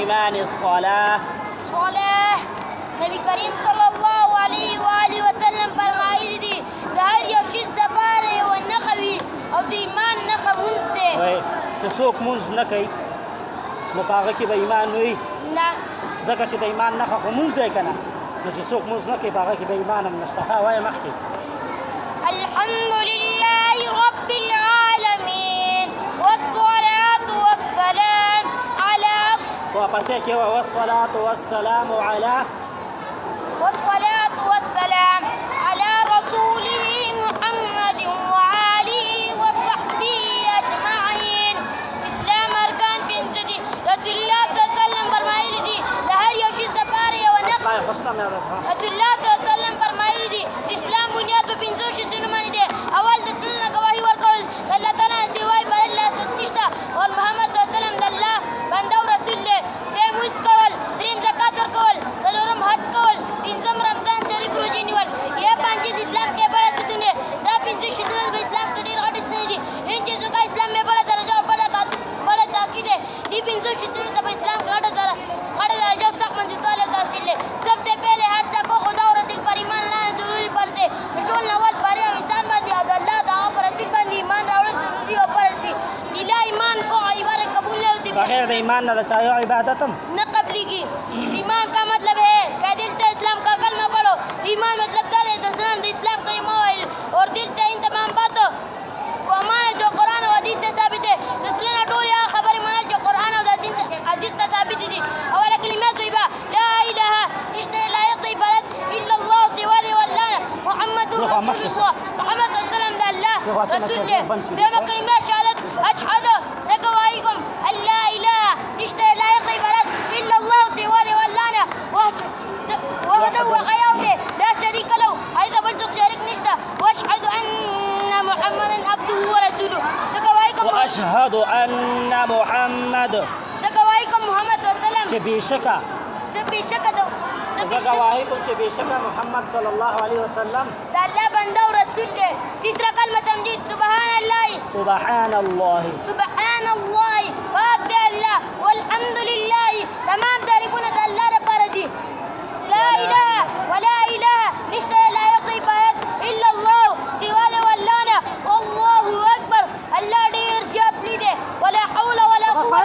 الإيمان الصلاة. نبی کریم صلی الله علیه و آله وسلم فرمایلی دي د هر یو شي دپاره یوه نښه وي او د ایمان نښه مونځ دی. چې څوک مونځ نه کوي نو په هغه کې به ایمان وي؟ نه، ځکه چې د ایمان نښه خو مونځ دی که نه، نو چې څوک مونځ نه کوي په هغه کې به ایمان هم نشته. ښه وایه مخکې. الحمد لله رب العالمین والصلاة والسلام على واپسې کې والصلاة والسلام على والصلاة والسلام على رسوله محمد وآله وصحبه أجمعين. اسلام ارکان پنځه دي. رسول الله صلی الله علیه وسلم فرمایلی دي د هر یو شي دپاره یوه نښه. رسول الله صلی الله علیه وسلم فرمایلی دي د اسلام بنیاد په پنځو شیانو باندې دی. اول د سنت نه ګواهي ورکول د الله تعالی نه سوای بل الله څوک نشته او محمد صلی الله علیه وسلم د الله بنده او رسول دی. دویم لمونځ کول، دریم زکات ورکول، څلورم حج کول، پنځم رمضان شریف روژې نیول. یا پنځه د اسلام کې بڑا ستون دی. دا پنځه شیانو په اسلام کې ډېر غټ ستنې دي. ان چیزوں کا اسلام में बड़ा दर्जा और बड़ा ताकीद है. ये पिंजो शिशुओं तब इस्लाम का घटा दर्जा सख्त मंजूर वाले हासिल है. सबसे पहले हर शख्स को खुदा और रसूल पर ईमान लाना जरूरी फर्ज है. टोल नवल बारे इंसान बंदी अल्लाह दावा पर रसूल बंदी ईमान रावण जरूरी और फर्ज है. बिना ईमान को इबादत कबूल नहीं होती. बगैर ईमान न चाहे इबादत हम न कबली की. ईमान का मतलब है कि दिल से इस्लाम का कलमा पढ़ो. ईमान मतलब है दर्शन इस्लाम का ईमान और दिल से इन तमाम बातों को हमारे जो कुरान और हदीस से साबित है. इसलिए टोल या खबर मान जो कुरान और हदीस से साबित है. अवल कलिमा तय्यबा ला इलाहा इल्लल्लाह इबादत इल्लल्लाह सिवा वल्लाह मुहम्मद रसूलुल्लाह मुहम्मद सल्लल्लाहु अलैहि वसल्लम रसूल है. दोनों कलिमा शहादत अशहदु तकवाइकुम अल्ला इलाहा इल्लल्लाह इबादत इल्लल्लाह सिवा वल्लाह وحده وغيره لا شريك له أيضا بلتق شريك نشته. وأشهد أن محمدا عبده ورسوله. وأشهد أن محمد زكوايكم محمد صلى الله عليه وسلم بشكا زكوايكم بشكا محمد صلى الله عليه وسلم دا الله بنده ورسول ده. تیسرا کلمة تمجید سبحان الله سبحان الله سبحان الله پاک ده الله والحمد لله تمام تعریفونه د الله لپاره دي. لا إله ولا إله نشته لا يقضي عبادت إلا الله سوى ولانا والله أكبر الله ډېر زیات لیده. ولا حول ولا قوة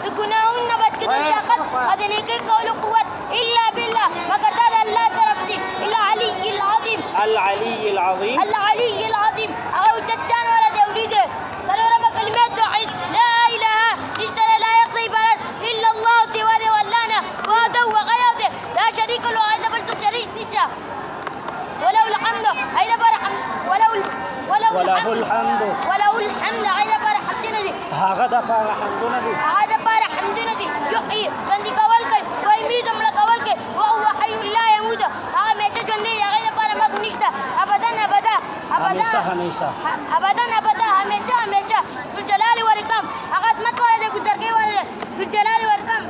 د ګناهونو بچ کېدل طاقت او د نیکۍ کولو قوت إلا بالله مګر دا د الله طرف دی. العلي العظیم العلي العظیم العلي العظیم هغه اوچت شان والا دی او لیده. څلورمه کلمه توحید لا إله نشته لا يقضي عبادت إلا الله سوى ولانا وحده وغيره لا شريك له هذا بلتق شريك نشته. وله الحمد هذا بار حمد وله الحمد هذا بار حمدنا دي. هذا بار حمدنا دي هذا بار حمدنا دي. يحيي بندي کول کوي ويميت مړه کول کوي وهو حي لا يموت. هغه همیشه ژوندی دی. هغه لپاره مرګ نشته. ابدا ابدا همیشه ابدا ابدا همیشه ذو الجلال والاکرام. هغه عظمت والا دی بزرګۍ والا دی. ذو الجلال والاکرام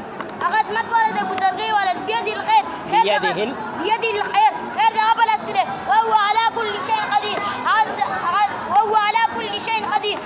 هغه عظمت والا دی بزرګۍ والا دی. بيد الخير بيد الخير خير ده بل اسكده وهو على كل شيء قدير. وهو على كل شيء قدير.